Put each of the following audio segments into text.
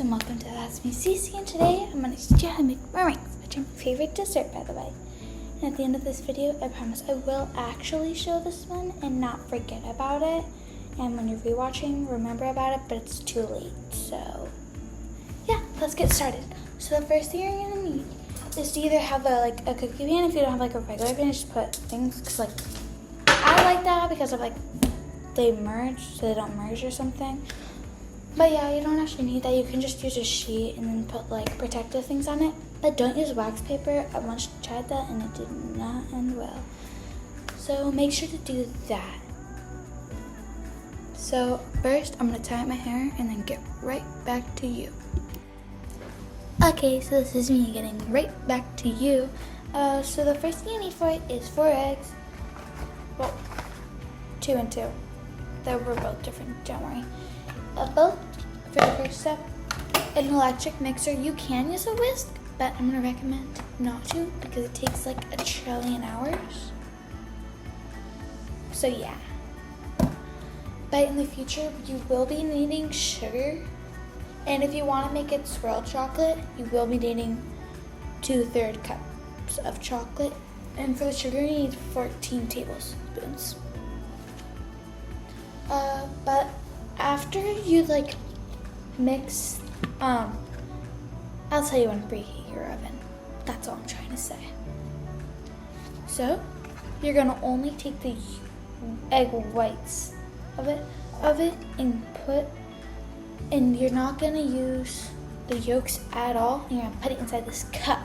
and welcome to That's Me Cece, and today I'm going to teach you how to make meringues, which are my favorite dessert, by the way. And at the end of this video, I promise I will actually show this one and not forget about it. And when you're rewatching, remember about it, but it's too late. So yeah, let's get started. So the first thing you're going to need is to either have a cookie pan. If you don't have like a regular pan, just put things, because like I like that because of like they merge, so they don't merge or something. But yeah, you don't actually need that. You can just use a sheet and then put like protective things on it. But don't use wax paper. I once tried that and it did not end well. So make sure to do that. So first I'm going to tie up my hair and then get right back to you. Okay, so this is me getting right back to you. So the first thing you need for it is 4 eggs. Well, 2 and 2. They were both different, don't worry. Both for the first step. An electric mixer. You can use a whisk, but I'm going to recommend not to because it takes like a trillion hours. So yeah. But in the future, you will be needing sugar. And if you want to make it swirled chocolate, you will be needing 2/3 cups of chocolate. And for the sugar, you need 14 tablespoons. But after you like mix, I'll tell you when to preheat your oven. That's all I'm trying to say. So you're gonna only take the egg whites of it and and you're not gonna use the yolks at all. You're gonna put it inside this cup.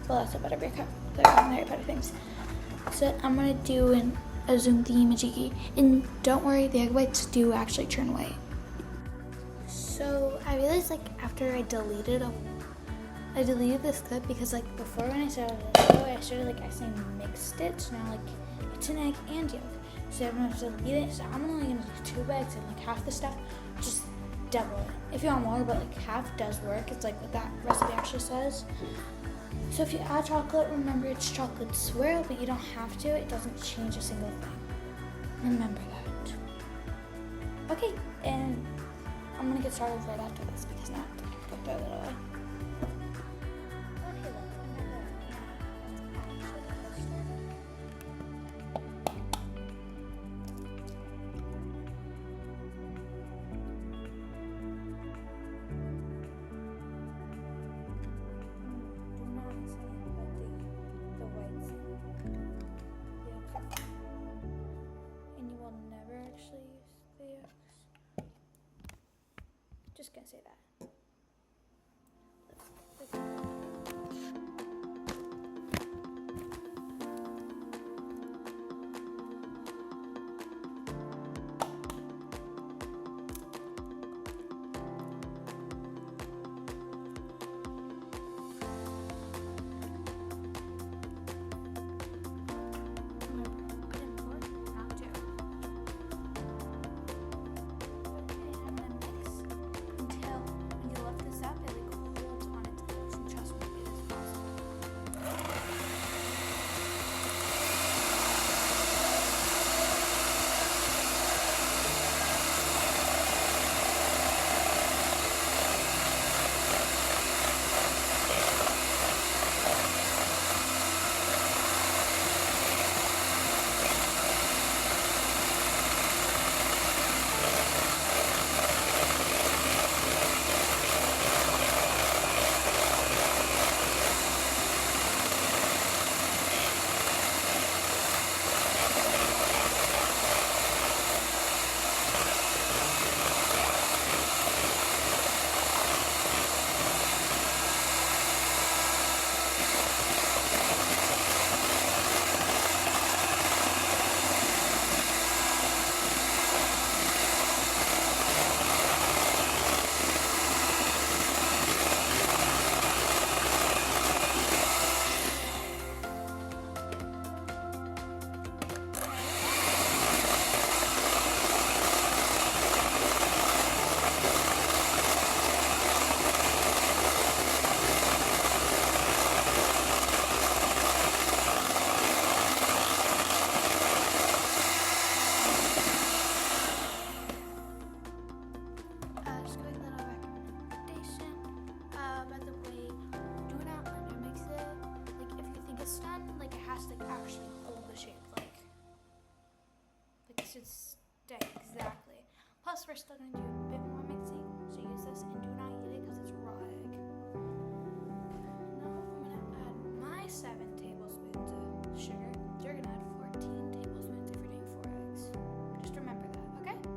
Well, that's a butterbeer cup. They're Harry Potter things. So I'm gonna do a zoom thingy-majiggy, and don't worry, the egg whites do actually turn white. So I realized like after I deleted this clip because like before when I started this video, I started like accidentally mixed it, so now like it's an egg and yolk. So I'm gonna delete it. So I'm only gonna do 2 eggs and like half the stuff, just double it. If you want more, but like half does work. It's like what that recipe actually says. So if you add chocolate, remember it's chocolate swirl, but you don't have to. It doesn't change a single thing. Remember that. Okay, and I'm gonna get started right after this because now I have to put that away. Okay, let's just gonna say that. this done, like it has to like actually hold the shape, like it should stay exactly. Plus, we're still gonna do a bit more mixing, so use this and do not eat it because it's raw egg. Now I'm gonna add my 7 tablespoons of sugar. You're gonna add 14 tablespoons if you're doing 4 eggs. Just remember that, okay? So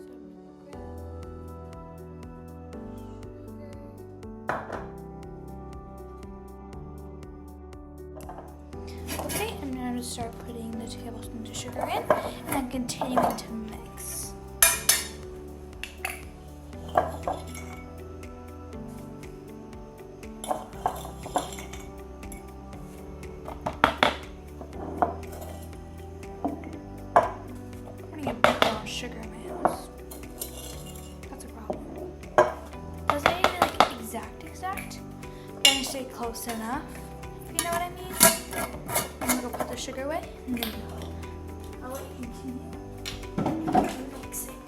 I'm gonna grab sugar. Okay, I'm now gonna start putting the tablespoons of sugar in and continuing to mix. Sugar in my house. That's a problem. Doesn't need to be like exact, but I stay close enough, if you know what I mean. I'm gonna go put the sugar away and then I'll let you continue mixing.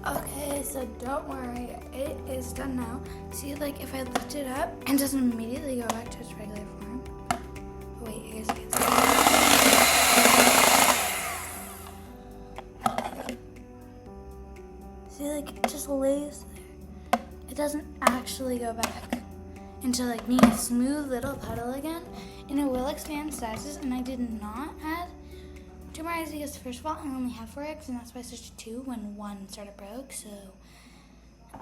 Okay, so don't worry, it is done now. See, like if I lift it up, it doesn't immediately go back to its regular form. Oh, wait, I guess I can see, like it just lays there. It doesn't actually go back into like being a smooth little puddle again, and it will expand sizes. And I did not add 2 more eggs because first of all, I only have 4 eggs, and that's why I switched to 2 when 1 started broke. So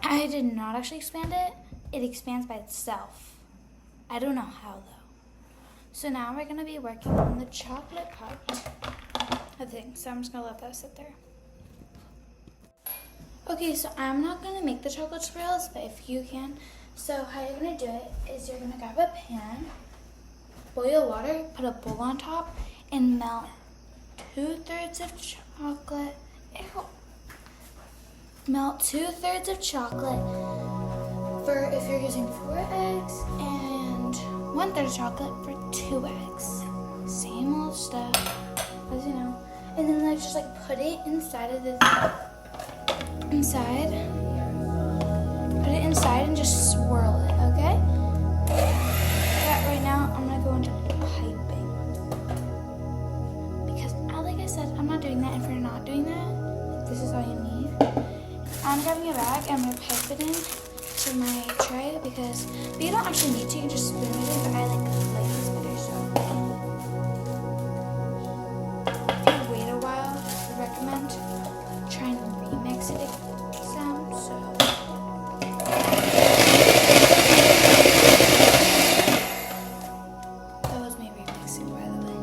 I did not actually expand it. It expands by itself. I don't know how though. So now we're gonna be working on the chocolate part of things. So I'm just gonna let that sit there. Okay, so I'm not gonna make the chocolate swirls, but if you can. So how you're gonna do it is you're gonna grab a pan, boil water, put a bowl on top, and melt 2/3 of chocolate. Ew. Melt 2/3 of chocolate for if you're using 4 eggs, and 1/3 of chocolate for 2 eggs. Same old stuff, as you know. And then like just like put it inside of the Put it inside and just swirl it, okay? Yeah, right now I'm gonna go into piping. Because like I said, I'm not doing that. If you're not doing that, this is all you need. I'm grabbing a bag and I'm gonna pipe it in to my tray because you don't actually need to, you can just spoon it in, but I like this better, so. If you wait a while, I recommend trying to remix it some, so. That was me remixing, by the way.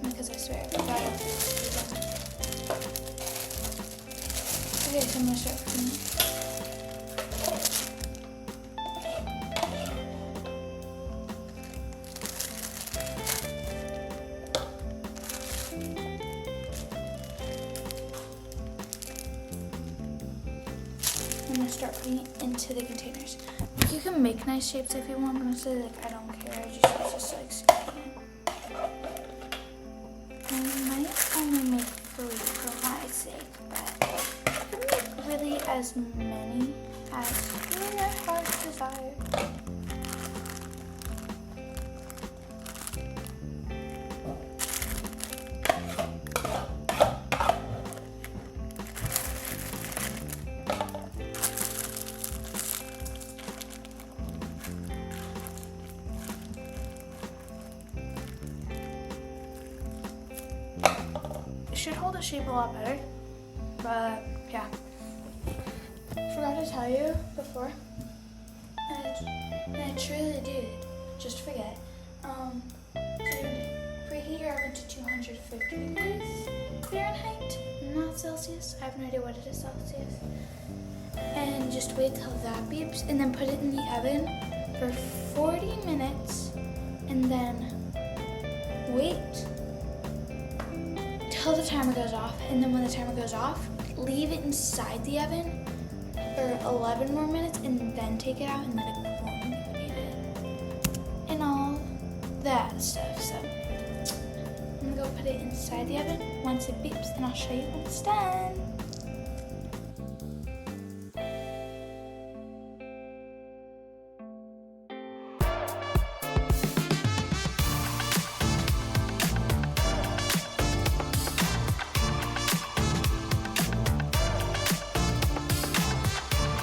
Because I swear, I forgot it. Okay, so I'm gonna start putting it. I'm gonna start putting it into the containers. You can make nice shapes if you want, but honestly, like I don't care. I just like sticking it. I might only make 3 for my sake, but you can make really as many as your heart desires. Should hold the shape a lot better, but yeah. Forgot to tell you before, And I truly did. Just forget. So preheat your oven to 250 degrees Fahrenheit, not Celsius. I have no idea what it is Celsius. And just wait till that beeps, and then put it in the oven for 40 minutes, and then wait till the timer goes off. And then when the timer goes off, leave it inside the oven for 11 more minutes, and then take it out and let it cool and you can eat it. And all that stuff. So I'm gonna go put it inside the oven once it beeps, and I'll show you when it's done.